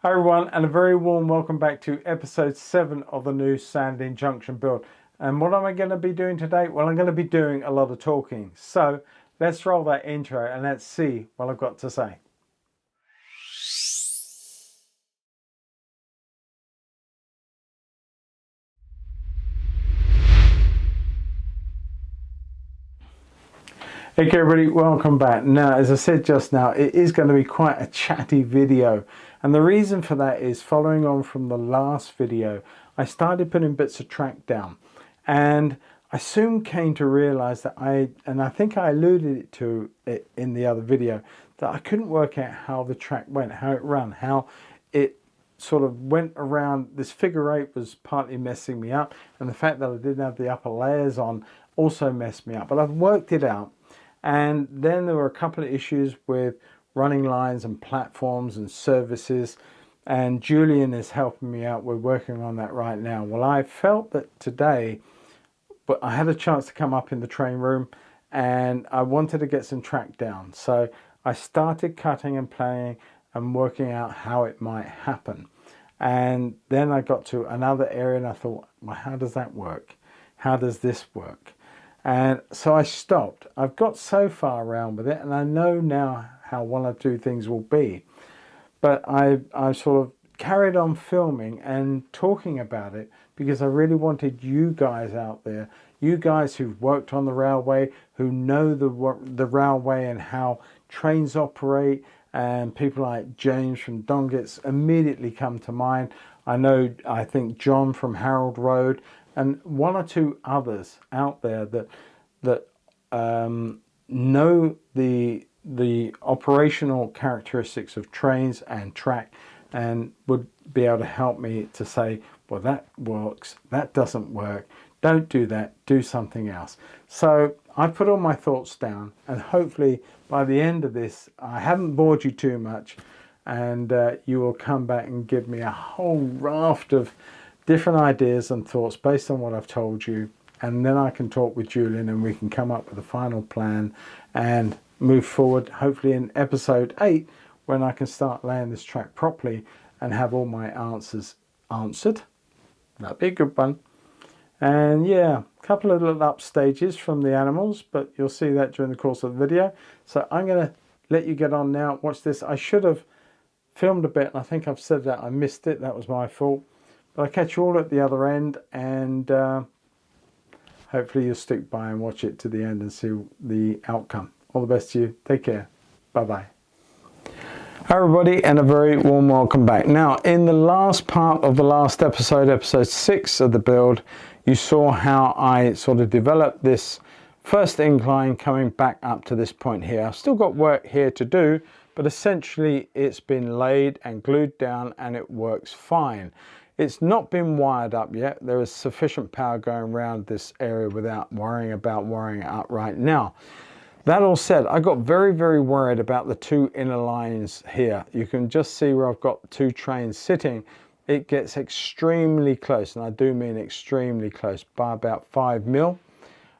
Hi everyone, and a very warm welcome back to episode 7 of the new Sandling Junction build. And what am I going to be doing today? Well, I'm going to be doing a lot of talking. So let's roll that intro and let's see what I've got to say. Okay everybody, welcome back. Now, as I said just now, it is going to be quite a chatty video. And the reason for that is following on from the last video, I started putting bits of track down. And I soon came to realize that I think I alluded to it in the other video, that I couldn't work out how the track went, how it ran, how it sort of went around. This figure eight was partly messing me up. And the fact that I didn't have the upper layers on also messed me up. But I've worked it out. And then there were a couple of issues with running lines and platforms and services, and Julian is helping me out. We're working on that right now. Well, I felt that today, but I had a chance to come up in the train room and I wanted to get some track down. So I started cutting and planning and working out how it might happen. And then I got to another area and I thought, well, how does that work? How does this work? And so I stopped. I've got so far around with it and I know now how one or two things will be. But I sort of carried on filming and talking about it because I really wanted you guys out there, you guys who've worked on the railway, who know the railway and how trains operate, and people like James from Dongets immediately come to mind. I think John from Harold Road, and one or two others out there that know the operational characteristics of trains and track, and would be able to help me to say, well, that works, that doesn't work, don't do that, do something else. So I put all my thoughts down, and hopefully by the end of this I haven't bored you too much, and you will come back and give me a whole raft of different ideas and thoughts based on what I've told you, and then I can talk with Julian and we can come up with a final plan and move forward, hopefully in episode 8, when I can start laying this track properly and have all my answers answered. That'd be a good one. And yeah, a couple of little up stages from the animals, but you'll see that during the course of the video. So I'm going to let you get on now. Watch this. I should have filmed a bit, and I think I've said that I missed it. That was my fault. But I'll catch you all at the other end, and hopefully you'll stick by and watch it to the end and see the outcome. All the best to you. Take care. Bye-bye. Hi everybody, and a very warm welcome back. Now, in the last part of the last episode, episode 6 of the build, you saw how I sort of developed this first incline coming back up to this point here. I've still got work here to do, but essentially it's been laid and glued down and it works fine. It's not been wired up yet. There is sufficient power going around this area without worrying about wiring it up right now. That all said, I got very, very worried about the two inner lines here. You can just see where I've got two trains sitting. It gets extremely close, and I do mean extremely close, by about 5 mil.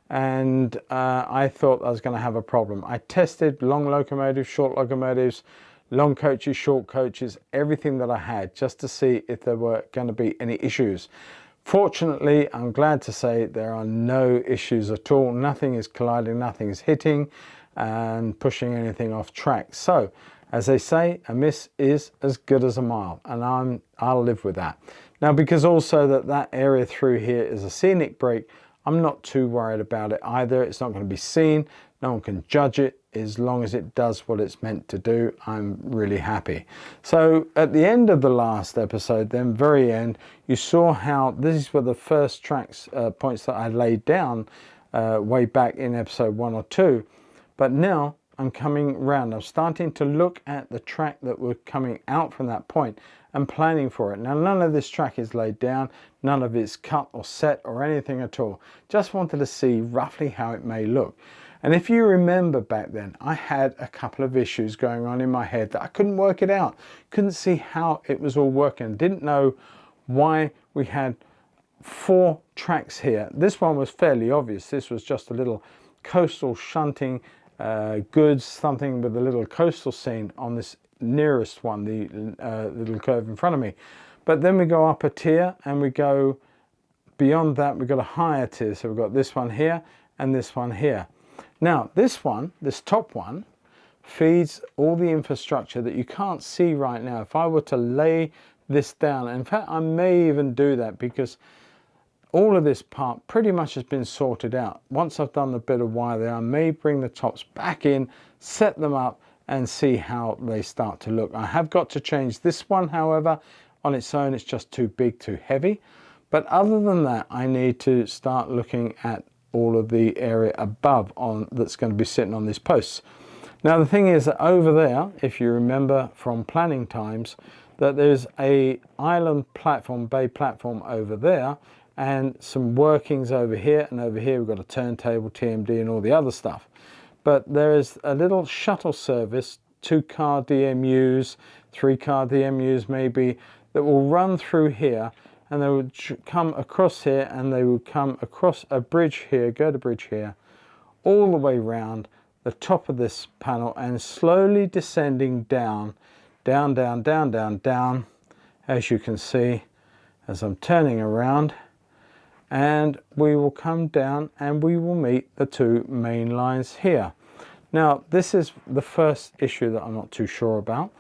And I thought I was going to have a problem. I tested long locomotives, short locomotives, long coaches, short coaches, everything that I had, just to see if there were going to be any issues. Fortunately, I'm glad to say there are no issues at all. Nothing is colliding, nothing is hitting and pushing anything off track. So, as they say, a miss is as good as a mile, and I'll live with that. Now, because also that area through here is a scenic break, I'm not too worried about it either. It's not going to be seen. No one can judge it. As long as it does what it's meant to do, I'm really happy. So at the end of the last episode, then very end, you saw how these were the first tracks points that I laid down way back in episode 1 or 2. But now I'm coming round. I'm starting to look at the track that were coming out from that point and planning for it. Now, none of this track is laid down. None of it's cut or set or anything at all. Just wanted to see roughly how it may look. And if you remember back then, I had a couple of issues going on in my head that I couldn't work it out. Couldn't see how it was all working. Didn't know why we had 4 tracks here. This one was fairly obvious. This was just a little coastal shunting goods, something with a little coastal scene on this nearest one, the little curve in front of me. But then we go up a tier and we go beyond that, we've got a higher tier. So we've got this one here and this one here. Now this one, this top one, feeds all the infrastructure that you can't see right now. If I were to lay this down, in fact I may even do that because all of this part pretty much has been sorted out. Once I've done a bit of wire there, I may bring the tops back in, set them up and see how they start to look. I have got to change this one, however. On its own it's just too big, too heavy. But other than that, I need to start looking at all of the area above on that's going to be sitting on these posts. Now the thing is that over there, if you remember from planning times, that there's a island platform, bay platform over there, and some workings over here, and over here we've got a turntable, TMD and all the other stuff. But there is a little shuttle service, 2-car DMUs, 3-car DMUs maybe, that will run through here, and they would come across here, and they would come across a bridge here, go to bridge here, all the way round the top of this panel and slowly descending down, down, down, down, down, down, as you can see as I'm turning around. And we will come down and we will meet the 2 main lines here. Now this is the first issue that I'm not too sure about,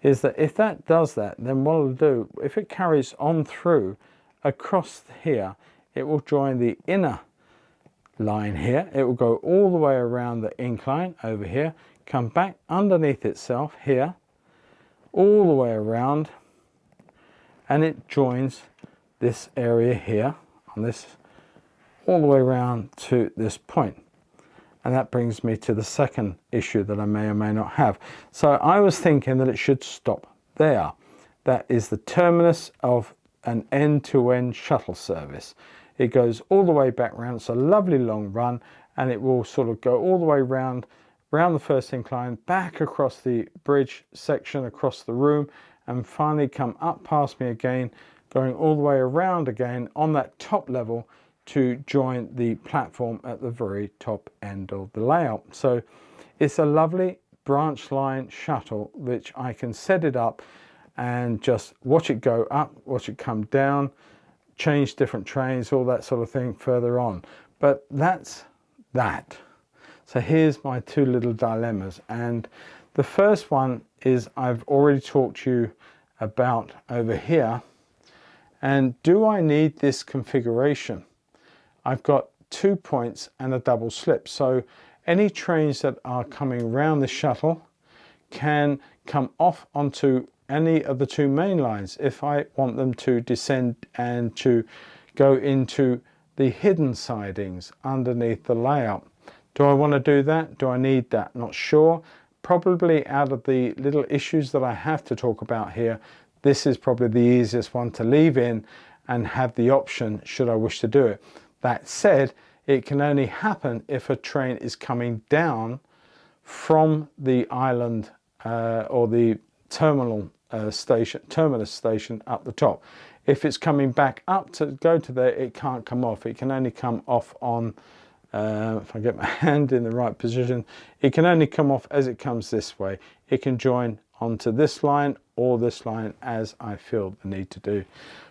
is that if that does that, then what it'll do, if it carries on through across here, it will join the inner line here. It will go all the way around the incline over here, come back underneath itself here, all the way around, and it joins this area here on this, all the way around to this point. And that brings me to the second issue that I may or may not have. So I was thinking that it should stop there. That is the terminus of an end-to-end shuttle service. It goes all the way back round. It's a lovely long run, and it will sort of go all the way round the first incline, back across the bridge section, across the room, and finally come up past me again, going all the way around again on that top level to join the platform at the very top end of the layout. So it's a lovely branch line shuttle which I can set it up and just watch it go up, watch it come down, change different trains, all that sort of thing further on. But that's that. So here's my 2 little dilemmas, and the first one is I've already talked to you about over here. And do I need this configuration? I've got 2 points and a double slip, so any trains that are coming around the shuttle can come off onto any of the 2 main lines if I want them to descend and to go into the hidden sidings underneath the layout. Do I want to do that? Do I need that? Not sure. Probably out of the little issues that I have to talk about here, this is probably the easiest one to leave in and have the option should I wish to do it. That said, it can only happen if a train is coming down from the island or the terminus station up the top. If it's coming back up to go to there, it can't come off. It can only come off on, if I get my hand in the right position, it can only come off as it comes this way. It can join onto this line or this line as I feel the need to do.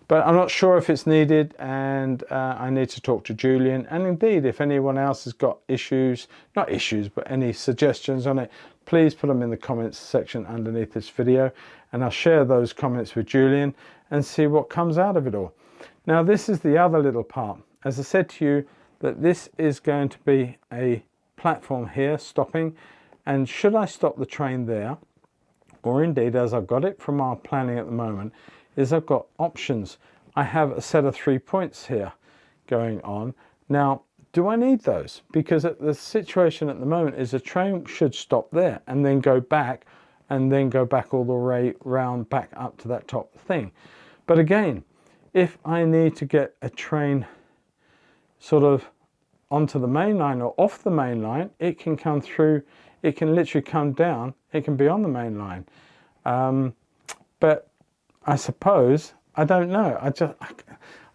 But I'm not sure if it's needed, and I need to talk to Julian. And indeed, if anyone else has got issues, not issues, but any suggestions on it, please put them in the comments section underneath this video, and I'll share those comments with Julian and see what comes out of it all. Now, this is the other little part. As I said to you, that this is going to be a platform here stopping, and should I stop the train there, or indeed as I've got it from our planning at the moment, is I've got options. I have a set of 3 points here going on. Now, do I need those? Because the situation at the moment is a train should stop there and then go back, and then go back all the way round back up to that top thing. But again, if I need to get a train sort of onto the main line or off the main line, it can come through, it can literally come down, it can be on the main line. But I suppose, I don't know,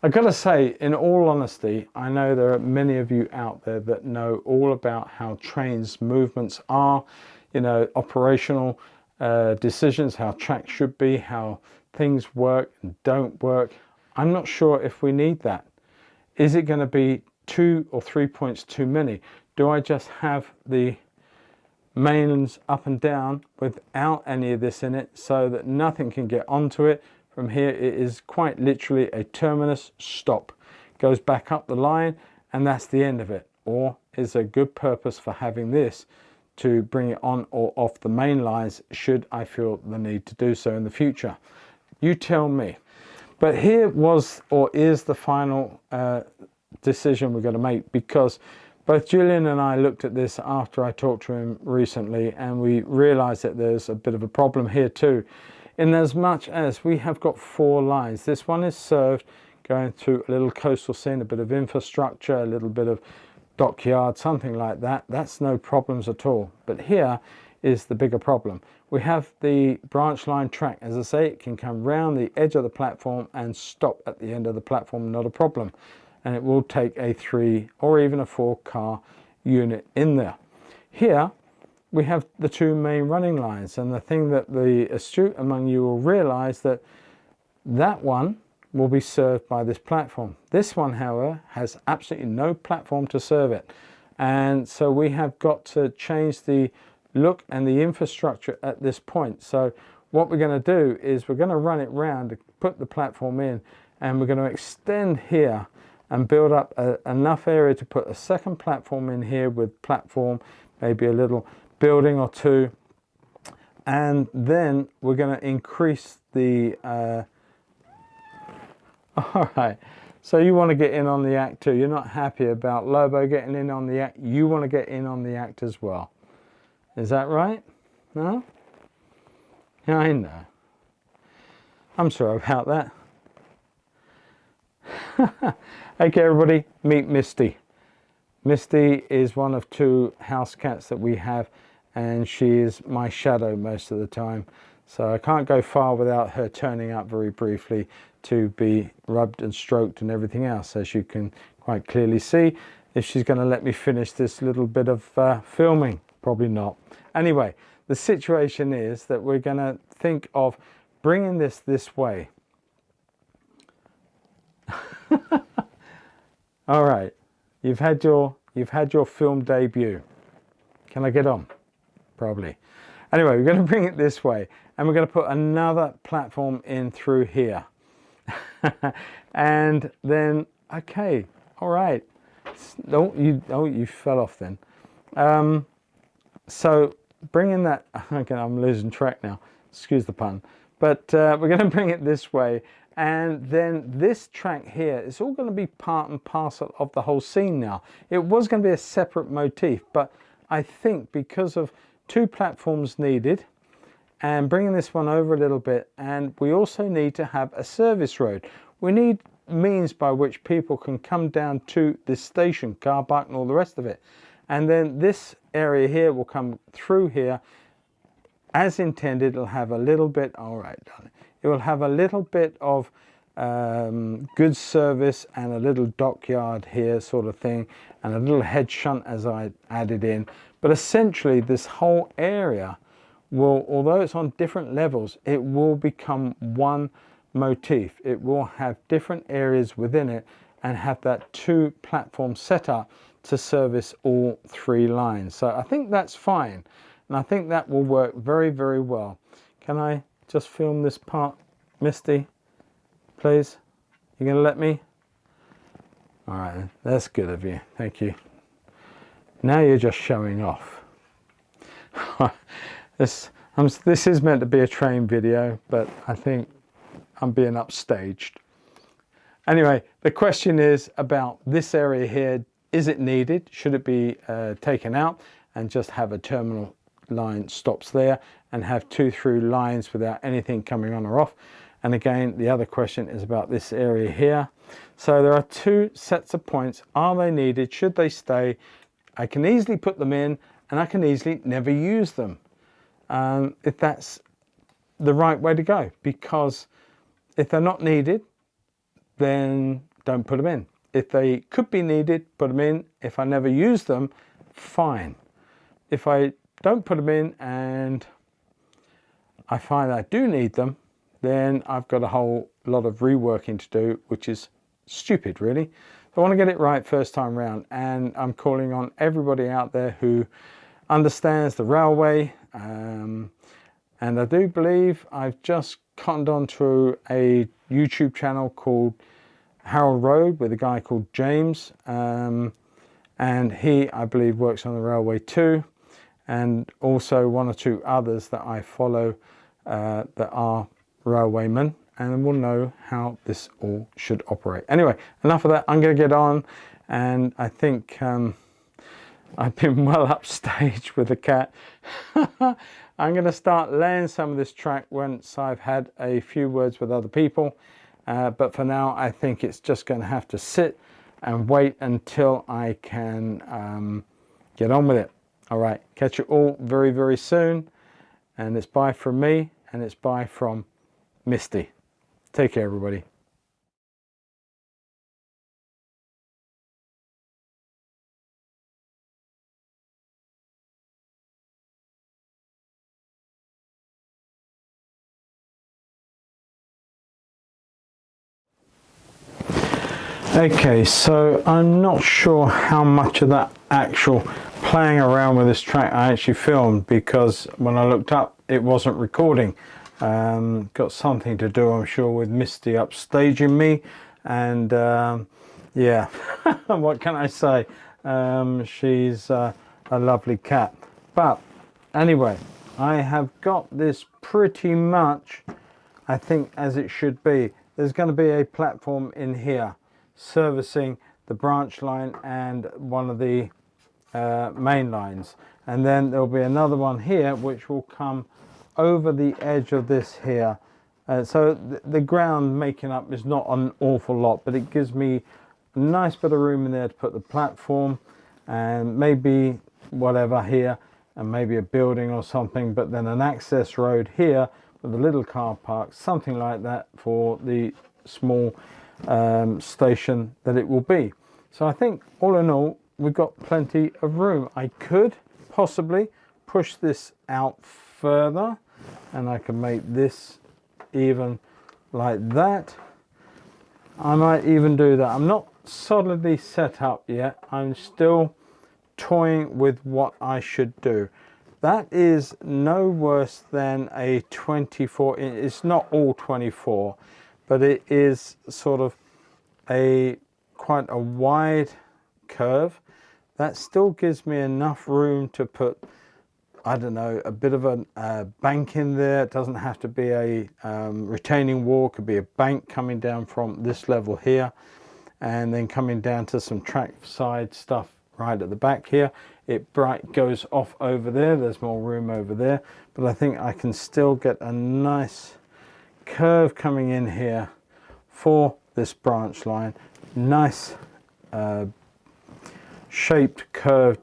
I gotta say, in all honesty, I know there are many of you out there that know all about how trains movements are, you know, operational, decisions, how track should be, how things work and don't work. I'm not sure if we need that. Is it going to be 2 or 3 points too many? Do I just have the mains up and down without any of this in it so that nothing can get onto it? From here it is quite literally a terminus stop. Goes back up the line and that's the end of it. Or is there good purpose for having this to bring it on or off the main lines should I feel the need to do so in the future? You tell me. But here was or is the final decision we're going to make, because both Julian and I looked at this after I talked to him recently, and we realized that there's a bit of a problem here too, in as much as we have got 4 lines. This one is served going through a little coastal scene, a bit of infrastructure, a little bit of dockyard, something like that. That's no problems at all. But here is the bigger problem. We have the branch line track. As I say, it can come round the edge of the platform and stop at the end of the platform, not a problem. And it will take a 3 or even a 4 car unit in there. Here we have the 2 main running lines, and the thing that the astute among you will realize that that one will be served by this platform. This one, however, has absolutely no platform to serve it. And so we have got to change the look and the infrastructure at this point. So what we're going to do is we're going to run it round to put the platform in, and we're going to extend here and build up enough area to put a second platform in here with platform, maybe a little building or 2. And then we're going to increase the all right, so you want to get in on the act too. You're not happy about Lobo getting in on the act. You want to get in on the act as well. Is that right? No? Yeah, I know. I'm sorry about that. Okay, everybody, meet Misty. Misty is one of 2 house cats that we have, and she is my shadow most of the time. So I can't go far without her turning up very briefly to be rubbed and stroked and everything else, as you can quite clearly see. If she's going to let me finish this little bit of filming, probably not. Anyway, the situation is that we're going to think of bringing this way. All right, you've had your film debut. Can I get on? Probably. Anyway, we're going to bring it this way, and we're going to put another platform in through here. And then, okay, all right. You fell off then. So bringing that, okay, I'm losing track now. Excuse the pun. But we're going to bring it this way, and then this track here is all going to be part and parcel of the whole scene now. It was going to be a separate motif, but I think because of 2 platforms needed, and bringing this one over a little bit, and we also need to have a service road. We need means by which people can come down to this station, car park and all the rest of it. And then this area here will come through here as intended. It'll have a little bit, all right, darling. It will have a little bit of goods service and a little dockyard here sort of thing, and a little head shunt as I added in. But essentially this whole area will, although it's on different levels, it will become one motif. It will have different areas within it and have that 2 platform setup to service all 3 lines. So I think that's fine, and I think that will work very, very well. Can I just film this part, Misty, please? You gonna let me? All right, that's good of you, thank you. Now you're just showing off. This is meant to be a train video, but I think I'm being upstaged. Anyway, the question is about this area here. Is it needed? Should it be taken out and just have a terminal line stops there and have 2 through lines without anything coming on or off? And again, the other question is about this area here. So there are 2 sets of points. Are they needed? Should they stay? I can easily put them in, and I can easily never use them. If that's the right way to go, because if they're not needed, then don't put them in. If they could be needed, put them in. If I never use them, fine. If I don't put them in and I find I do need them, then I've got a whole lot of reworking to do, which is stupid really. I want to get it right first time round, and I'm calling on everybody out there who understands the railway, and I do believe I've just cottoned onto a YouTube channel called Harold Road with a guy called James, and he, I believe, works on the railway too, and also one or two others that I follow that are railwaymen, and we'll know how this all should operate. Anyway, enough of that. I'm going to get on, and I think I've been well upstage with the cat. I'm going to start laying some of this track once I've had a few words with other people, but for now I think it's just going to have to sit and wait until I can get on with it. All right, catch you all very, very soon, and it's bye from me, and it's bye from Misty. Take care, everybody. Okay, so I'm not sure how much of that actual playing around with this track I actually filmed, because when I looked up it wasn't recording. Got something to do, I'm sure, with Misty upstaging me, and yeah, what can I say? She's a lovely cat. But anyway, I have got this pretty much, I think, as it should be. There's going to be a platform in here servicing the branch line and one of the main lines, and then there'll be another one here which will come over the edge of this here, so the ground making up is not an awful lot, but it gives me a nice bit of room in there to put the platform and maybe whatever here, and maybe a building or something, but then an access road here with a little car park, something like that, for the small station that it will be. So I think all in all we've got plenty of room. I could possibly push this out further, and I can make this even like that. I might even do that. I'm not solidly set up yet. I'm still toying with what I should do. That is no worse than a 24. It's not all 24, but it is sort of a quite a wide curve. That still gives me enough room to put, I don't know, a bit of a bank in there. It doesn't have to be a retaining wall. It could be a bank coming down from this level here, and then coming down to some track side stuff right at the back here. It goes off over there. There's more room over there, but I think I can still get a nice curve coming in here for this branch line. Nice shaped curved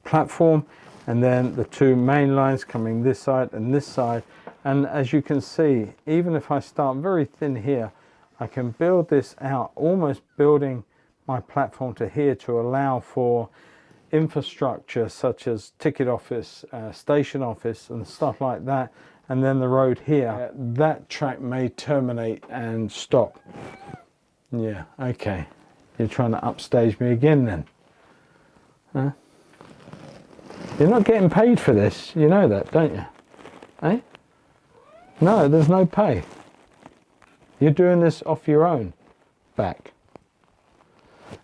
platform, and then the two main lines coming this side and this side. And as you can see, even if I start very thin here, I can build this out, almost building my platform to here to allow for infrastructure such as ticket office, station office and stuff like that. And then the road here, that track may terminate and stop. Yeah, okay. You're trying to upstage me again then? Huh? You're not getting paid for this, you know that, don't you? Eh? No, there's no pay. You're doing this off your own back.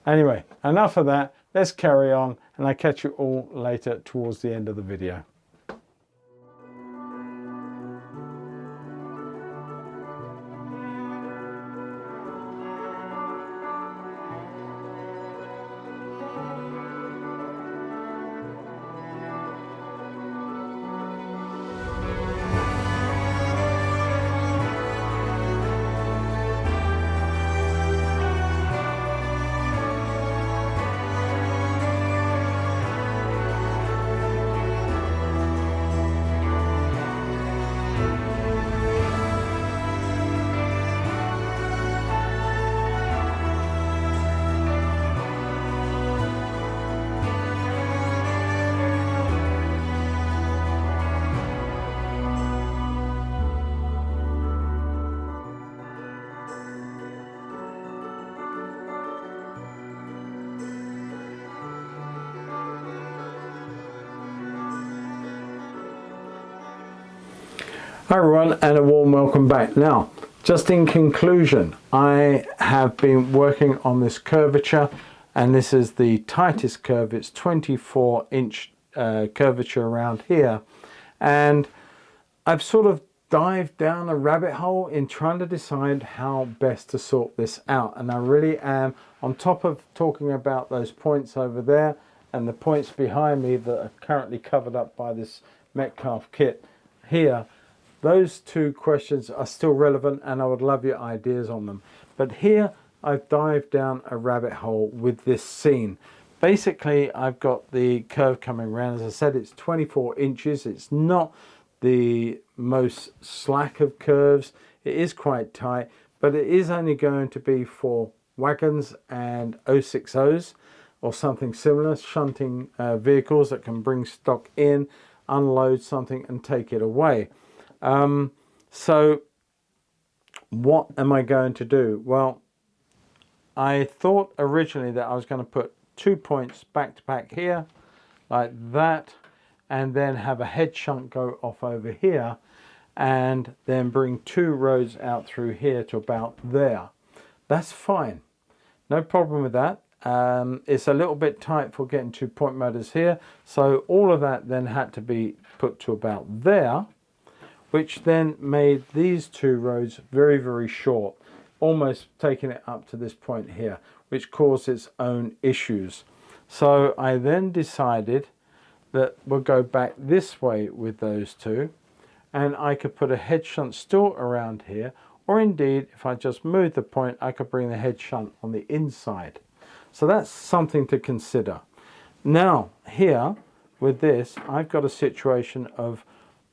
Anyway, enough of that. Let's carry on, and I'll catch you all later towards the end of the video. Hi everyone, and a warm welcome back. Now, just in conclusion, I have been working on this curvature, and this is the tightest curve. It's 24-inch curvature around here, and I've sort of dived down a rabbit hole in trying to decide how best to sort this out. And I really am, on top of talking about those points over there and the points behind me that are currently covered up by this Metcalf kit here, those two questions are still relevant, and I would love your ideas on them. But here I've dived down a rabbit hole with this scene. Basically, I've got the curve coming around. As I said, it's 24 inches. It's not the most slack of curves. It is quite tight, but it is only going to be for wagons and 060s or something similar, shunting vehicles that can bring stock in, unload something and take it away. So what am I going to do? Well, I thought originally that I was going to put 2 points back to back here like that, and then have a head shunt go off over here, and then bring 2 roads out through here to about there. That's fine, no problem with that. It's a little bit tight for getting 2 point motors here, so all of that then had to be put to about there, which then made these 2 roads very, very short, almost taking it up to this point here, which caused its own issues. So I then decided that we'll go back this way with those 2, and I could put a head shunt still around here, or indeed, if I just move the point, I could bring the head shunt on the inside. So that's something to consider. Now, here, with this, I've got a situation of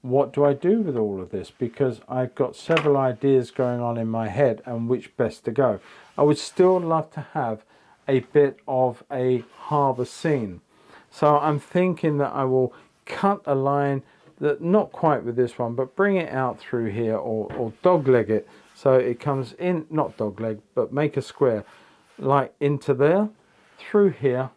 what do I do with all of this, because I've got several ideas going on in my head and which best to go. I would still love to have a bit of a harbour scene, so I'm thinking that I will cut a line that, not quite with this one, but bring it out through here, or dogleg it so it comes in, not dogleg, but make a square like into there, through here,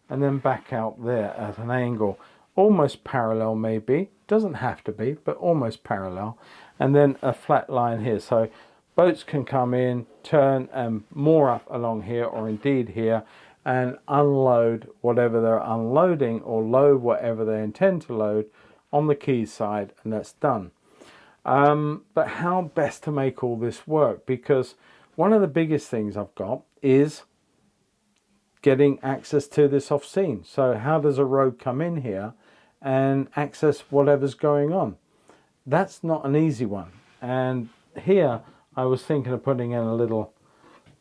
and then back out there at an angle almost parallel, maybe doesn't have to be, but almost parallel, and then a flat line here, so boats can come in, turn and moor up along here, or indeed here, and unload whatever they're unloading, or load whatever they intend to load on the quay side, and that's done. But how best to make all this work, because one of the biggest things I've got is getting access to this off scene. So how does a road come in here and access whatever's going on? That's not an easy one. And here I was thinking of putting in a little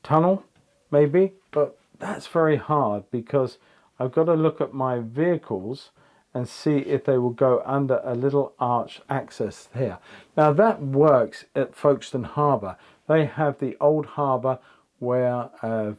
tunnel maybe, but that's very hard, because I've got to look at my vehicles and see if they will go under a little arch access here. Now that works at Folkestone Harbour. They have the old harbour where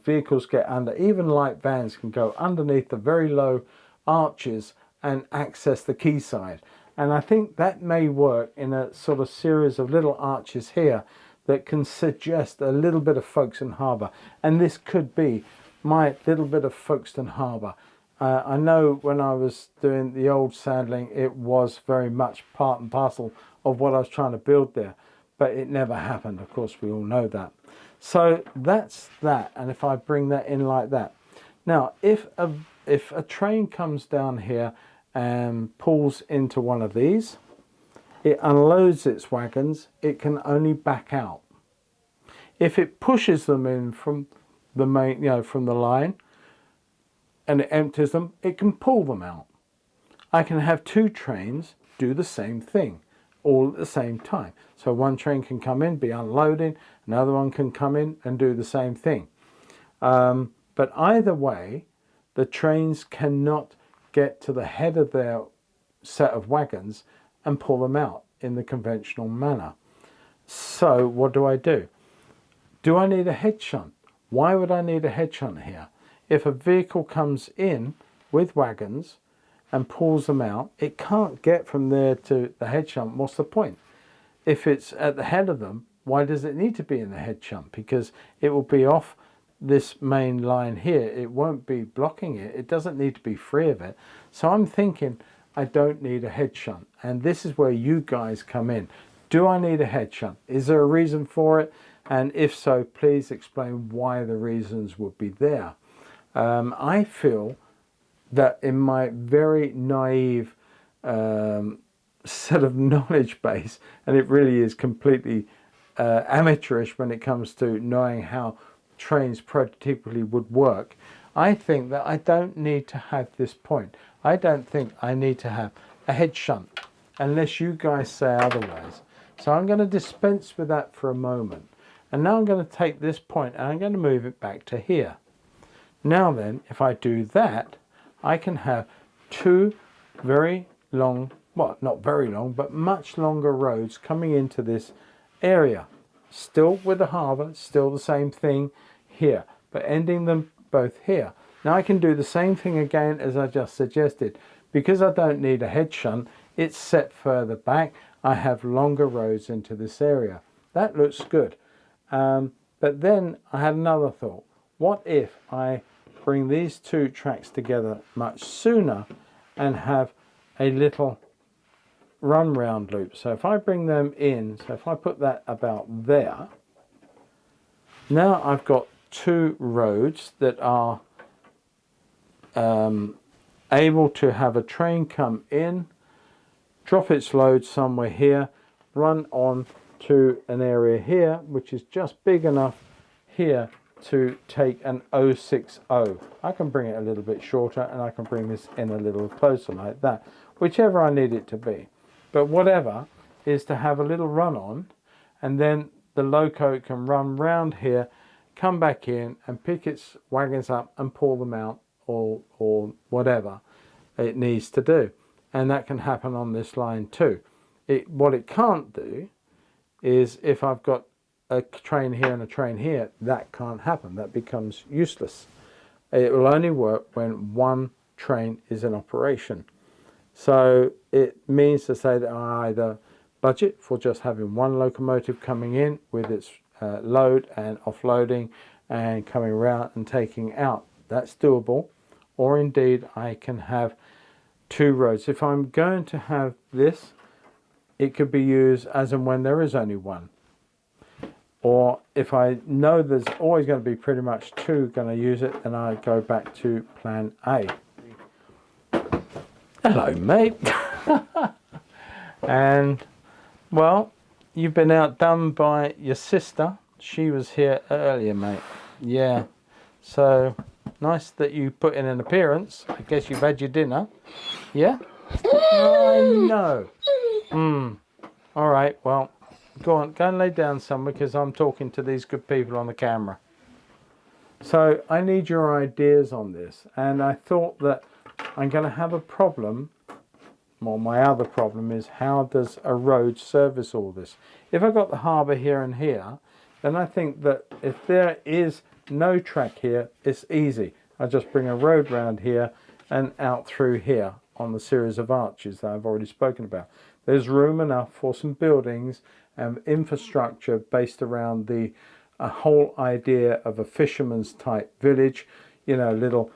vehicles get under, even light vans can go underneath the very low arches and access the quayside. And I think that may work in a sort of series of little arches here that can suggest a little bit of Folkestone Harbour. And this could be my little bit of Folkestone Harbour. I know when I was doing the old Sandling, it was very much part and parcel of what I was trying to build there, but it never happened. Of course, we all know that. So that's that. And if I bring that in like that. Now, if a train comes down here and pulls into one of these, it unloads its wagons, it can only back out. If it pushes them in from the main, from the line, and it empties them, it can pull them out. I can have 2 trains do the same thing all at the same time. So one train can come in, be unloading, another one can come in and do the same thing. But either way, the trains cannot get to the head of their set of wagons and pull them out in the conventional manner. So what do I do? Do I need a head shunt? Why would I need a head shunt here? If a vehicle comes in with wagons and pulls them out, it can't get from there to the head shunt. What's the point? If it's at the head of them, why does it need to be in the head shunt? Because it will be off this main line here. It won't be blocking it. It doesn't need to be free of it. So I'm thinking I don't need a head shunt. And this is where you guys come in. Do I need a head shunt? Is there a reason for it? And if so, please explain why the reasons would be there. I feel that in my very naive set of knowledge base, and it really is completely amateurish when it comes to knowing how trains prototypically would work, I think that I don't need to have this point. I don't think I need to have a head shunt unless you guys say otherwise. So I'm going to dispense with that for a moment. And now I'm going to take this point and I'm going to move it back to here. Now then, if I do that, I can have two very long, well, not very long, but much longer roads coming into this area. Still with the harbour, still the same thing here, but ending them both here. Now I can do the same thing again as I just suggested. Because I don't need a head shunt, it's set further back. I have longer roads into this area. That looks good. But then I had another thought. What if I bring these two tracks together much sooner and have a little run round loop? So if I bring them in, so if I put that about there, now I've got two roads that are able to have a train come in, drop its load somewhere here, run on to an area here which is just big enough here to take an 060. I can bring it a little bit shorter and I can bring this in a little closer like that, whichever I need it to be. But whatever is to have a little run on, and then the loco can run round here, come back in and pick its wagons up and pull them out, or whatever it needs to do. And that can happen on this line too. What it can't do is if I've got a train here and a train here, that can't happen. That becomes useless. It will only work when one train is in operation. So it means to say that I either budget for just having one locomotive coming in with its load and offloading and coming around and taking out. That's doable. Or indeed I can have two roads. If I'm going to have this, it could be used as and when there is only one. Or if I know there's always going to be pretty much two going to use it, then I go back to plan A. Hello, mate. And, well, you've been outdone by your sister. She was here earlier, mate. Yeah. So, nice that you put in an appearance. I guess you've had your dinner. Yeah? I know. All right, well, go on, go and lay down somewhere because I'm talking to these good people on the camera. So I need your ideas on this, and I thought that I'm going to have a problem. Well, my other problem is, how does a road service all this? If I've got the harbour here and here, then I think that if there is no track here, it's easy. I just bring a road round here and out through here on the series of arches that I've already spoken about. There's room enough for some buildings and infrastructure based around the whole idea of a fisherman's type village. You know,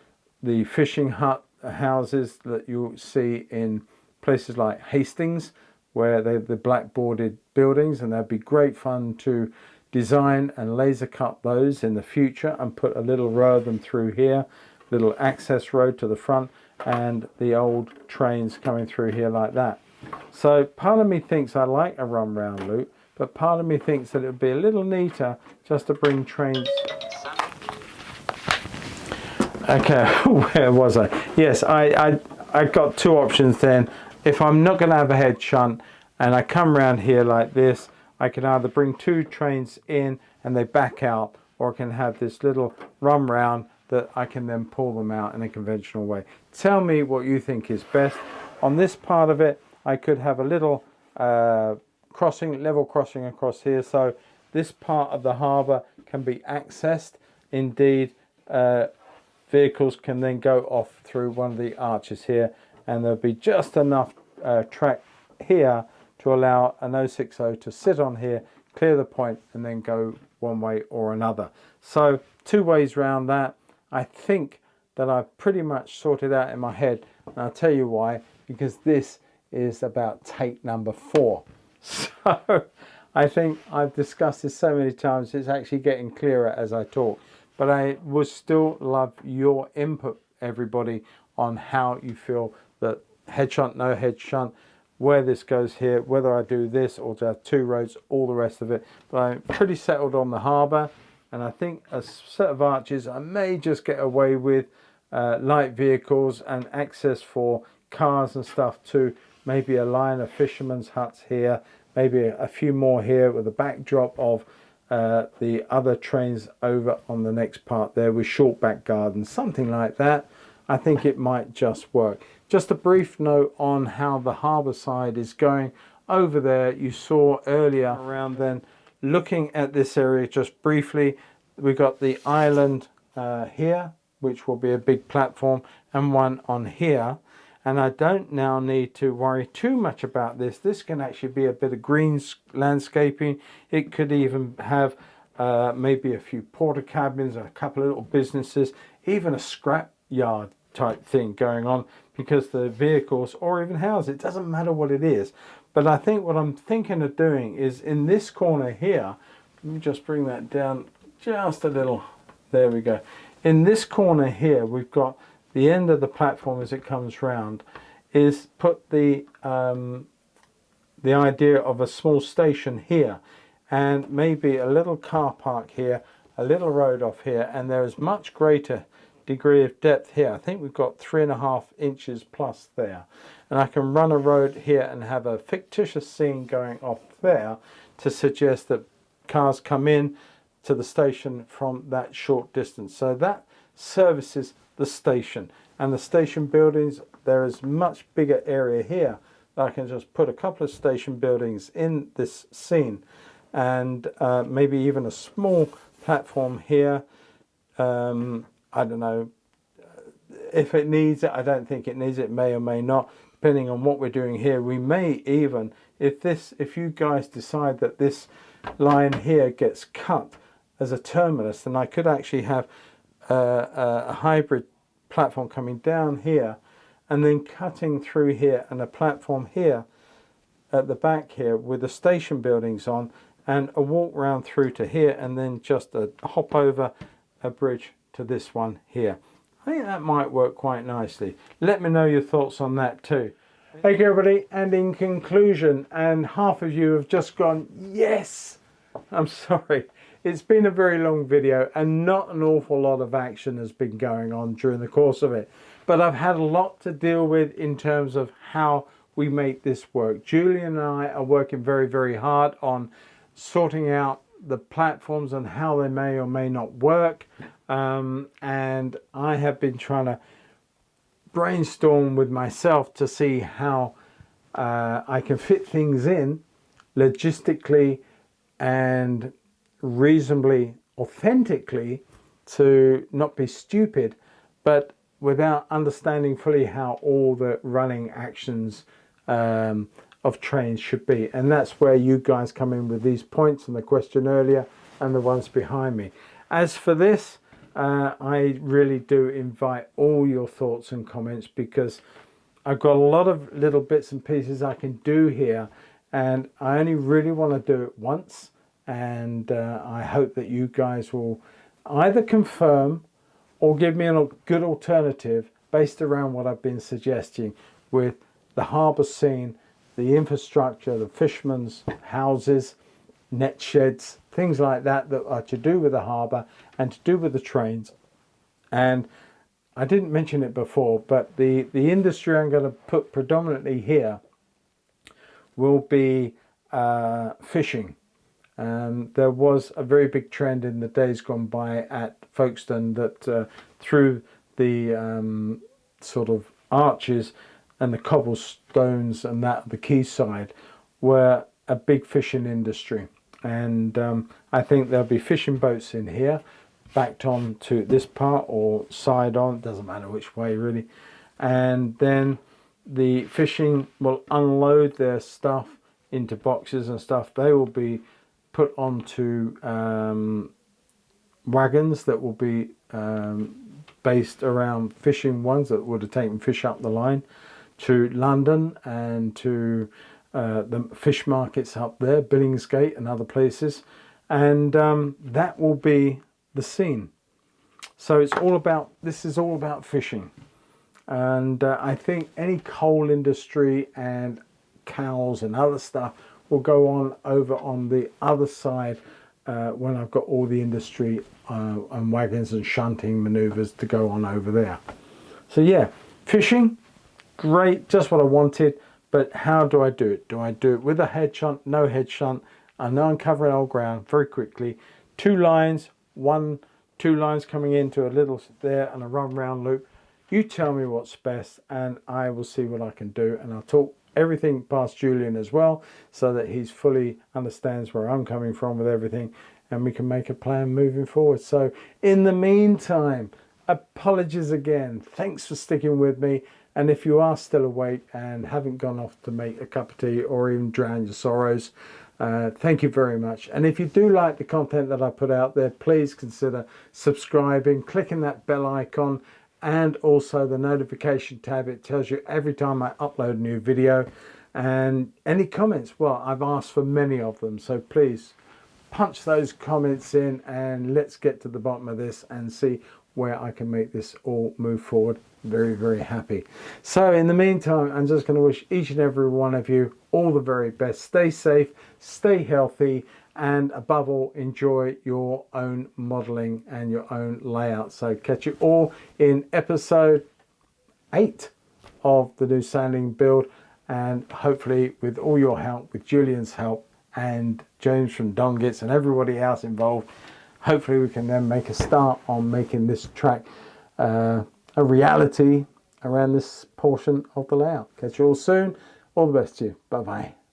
the fishing hut houses that you see in places like Hastings, where they're the blackboarded buildings, and they'd be great fun to design and laser cut those in the future and put a little row of them through here, little access road to the front, and the old trains coming through here like that. So part of me thinks I like a run round loop, but part of me thinks that it would be a little neater just to bring trains. Okay, where was I? Yes, I got two options then. If I'm not going to have a head shunt and I come around here like this, I can either bring two trains in and they back out, or I can have this little run round that I can then pull them out in a conventional way. Tell me what you think is best. On this part of it, I could have a little level crossing across here, so this part of the harbour can be accessed. Indeed, vehicles can then go off through one of the arches here, and there'll be just enough track here to allow an 060 to sit on here, clear the point, and then go one way or another. So two ways round that. I think that I've pretty much sorted out in my head, and I'll tell you why, because this is about take number 4. So I think I've discussed this so many times, it's actually getting clearer as I talk. But I would still love your input, everybody, on how you feel that head shunt, no head shunt, where this goes here, whether I do this or to have two roads, all the rest of it. But I'm pretty settled on the harbour, and I think a set of arches I may just get away with light vehicles and access for cars and stuff to maybe a line of fishermen's huts here, maybe a few more here with a backdrop of the other trains over on the next part there with short back gardens, something like that. I think it might just work. Just a brief note on how the harbour side is going. Over there, you saw earlier around then, looking at this area just briefly, we've got the island here, which will be a big platform, and one on here. And I don't now need to worry too much about this. This can actually be a bit of green landscaping. It could even have maybe a few porter cabins, a couple of little businesses, even a scrap yard type thing going on, because the vehicles, or even houses, it doesn't matter what it is. But I think what I'm thinking of doing is in this corner here, let me just bring that down just a little, there we go. In this corner here, we've got the end of the platform as it comes round, is put the idea of a small station here, and maybe a little car park here, a little road off here, and there is much greater degree of depth here. I think we've got 3.5 inches plus there, and I can run a road here and have a fictitious scene going off there to suggest that cars come in to the station from that short distance. So that services the station, and the station buildings, there is much bigger area here that I can just put a couple of station buildings in this scene, and maybe even a small platform here. I don't know if it needs it. I don't think it needs it. May or may not, depending on what we're doing here. We may even, if you guys decide that this line here gets cut as a terminus, then I could actually have a hybrid platform coming down here and then cutting through here, and a platform here at the back here with the station buildings on, and a walk round through to here, and then just a hop over a bridge to this one here. I think that might work quite nicely. Let me know your thoughts on that too. Okay everybody, and in conclusion, and half of you have just gone yes, I'm sorry, it's been a very long video and not an awful lot of action has been going on during the course of it, but I've had a lot to deal with in terms of how we make this work. Julian and I are working very, very hard on sorting out the platforms and how they may or may not work, and I have been trying to brainstorm with myself to see how I can fit things in logistically and reasonably authentically to not be stupid, but without understanding fully how all the running actions of trains should be. And that's where you guys come in with these points and the question earlier and the ones behind me. As for this, I really do invite all your thoughts and comments, because I've got a lot of little bits and pieces I can do here, and I only really want to do it once, and I hope that you guys will either confirm or give me a good alternative based around what I've been suggesting with the harbour scene, the infrastructure, the fishermen's houses, net sheds, things like that that are to do with the harbour and to do with the trains. And I didn't mention it before, but the industry I'm going to put predominantly here will be fishing. There was a very big trend in the days gone by at Folkestone that through the sort of arches and the cobblestones and that the quayside were a big fishing industry, and I think there'll be fishing boats in here backed on to this part or side on, doesn't matter which way really, and then the fishing will unload their stuff into boxes and stuff. They will be put onto wagons that will be based around fishing ones that would have taken fish up the line to London and to the fish markets up there, Billingsgate and other places, and that will be the scene. So it's all about, this is all about fishing. And I think any coal industry and cows and other stuff will go on over on the other side when I've got all the industry and wagons and shunting maneuvers to go on over there. So yeah, fishing, great, just what I wanted. But how do I do it? Do I do it with a head shunt, no head shunt? I know I'm covering old ground very quickly. 2 lines, 2 lines coming into a little there and a run round loop. You tell me what's best and I will see what I can do, and I'll talk everything past Julian as well so that he's fully understands where I'm coming from with everything, and we can make a plan moving forward. So in the meantime, apologies again. Thanks for sticking with me. And if you are still awake and haven't gone off to make a cup of tea or even drown your sorrows, thank you very much. And if you do like the content that I put out there, please consider subscribing, clicking that bell icon, and also the notification tab. It tells you every time I upload a new video. And any comments, well, I've asked for many of them, so please punch those comments in and let's get to the bottom of this and see where I can make this all move forward. Very, very happy. So in the meantime, I'm just going to wish each and every one of you all the very best. Stay safe, stay healthy, and above all, enjoy your own modeling and your own layout. So catch you all in episode 8 of the new Sandling build, and hopefully with all your help, with Julian's help and James from Dongits and everybody else involved, hopefully we can then make a start on making this track a reality around this portion of the layout. Catch you all soon. All the best to you. Bye bye.